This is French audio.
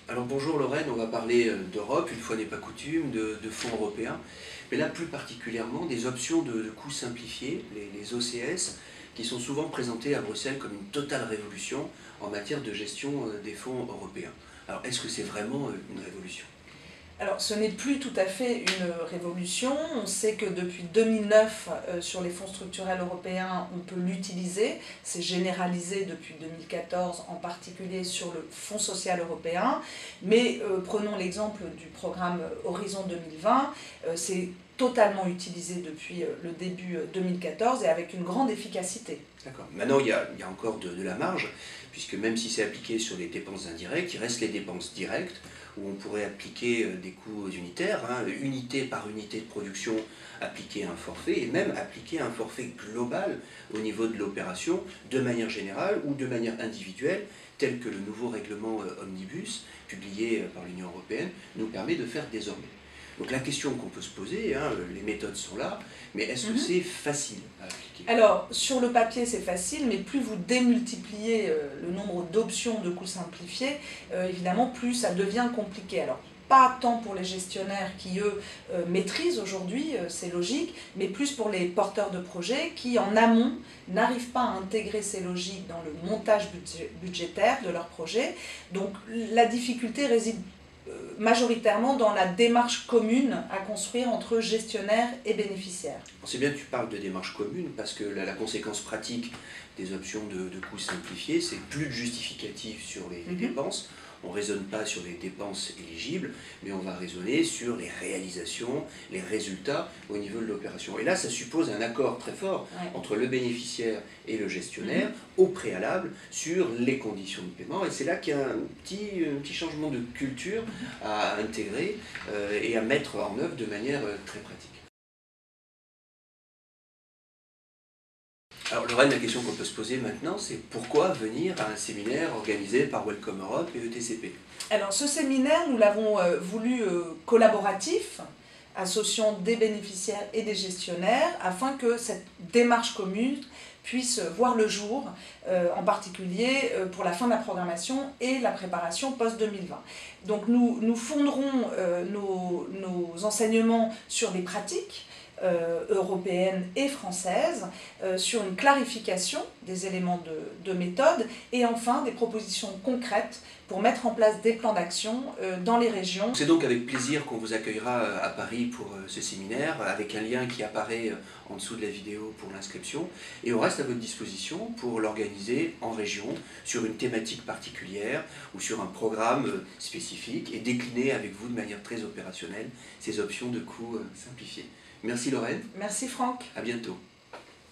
Alors bonjour Lorraine, on va parler d'Europe, une fois n'est pas coutume, de fonds européens, mais là plus particulièrement des options de coûts simplifiés, les OCS, qui sont souvent présentées à Bruxelles comme une totale révolution en matière de gestion des fonds européens. Alors est-ce que c'est vraiment une révolution ? Alors, ce n'est plus tout à fait une révolution. On sait que depuis 2009, sur les fonds structurels européens, on peut l'utiliser. C'est généralisé depuis 2014, en particulier sur le Fonds social européen. Mais prenons l'exemple du programme Horizon 2020. C'est totalement utilisé depuis le début 2014 et avec une grande efficacité. D'accord. Maintenant, il y a encore de la marge, puisque même si c'est appliqué sur les dépenses indirectes, il reste les dépenses directes, où on pourrait appliquer des coûts unitaires, unité par unité de production, appliquer un forfait, et même appliquer un forfait global au niveau de l'opération, de manière générale ou de manière individuelle, tel que le nouveau règlement Omnibus, publié par l'Union européenne, nous permet de faire désormais. Donc la question qu'on peut se poser, les méthodes sont là, mais est-ce que c'est facile à appliquer? Alors, sur le papier, c'est facile, mais plus vous démultipliez le nombre d'options de coûts simplifiés, évidemment, plus ça devient compliqué. Alors, pas tant pour les gestionnaires qui, eux, maîtrisent aujourd'hui ces logiques, mais plus pour les porteurs de projets qui, en amont, n'arrivent pas à intégrer ces logiques dans le montage budgétaire de leur projet. Donc, la difficulté réside majoritairement dans la démarche commune à construire entre gestionnaires et bénéficiaires. C'est bien que tu parles de démarche commune, parce que la conséquence pratique des options de coûts simplifiés, c'est plus de justificatif sur les dépenses. On ne raisonne pas sur les dépenses éligibles, mais on va raisonner sur les réalisations, les résultats au niveau de l'opération. Et là, ça suppose un accord très fort entre le bénéficiaire et le gestionnaire, au préalable, sur les conditions de paiement. Et c'est là qu'il y a un petit changement de culture à intégrer et à mettre en œuvre de manière très pratique. Alors Lorraine, la question qu'on peut se poser maintenant, c'est pourquoi venir à un séminaire organisé par Welcome Europe et ETCP? Alors ce séminaire, nous l'avons voulu collaboratif, associant des bénéficiaires et des gestionnaires, afin que cette démarche commune puisse voir le jour, en particulier pour la fin de la programmation et la préparation post-2020. Donc nous fonderons nos enseignements sur des pratiques européennes et françaises, sur une clarification des éléments de méthode et enfin des propositions concrètes pour mettre en place des plans d'action dans les régions. C'est donc avec plaisir qu'on vous accueillera à Paris pour ce séminaire, avec un lien qui apparaît en dessous de la vidéo pour l'inscription, et on reste à votre disposition pour l'organiser en région, sur une thématique particulière ou sur un programme spécifique, et décliner avec vous de manière très opérationnelle ces options de coûts simplifiés. Merci Lorraine. Merci Franck. À bientôt.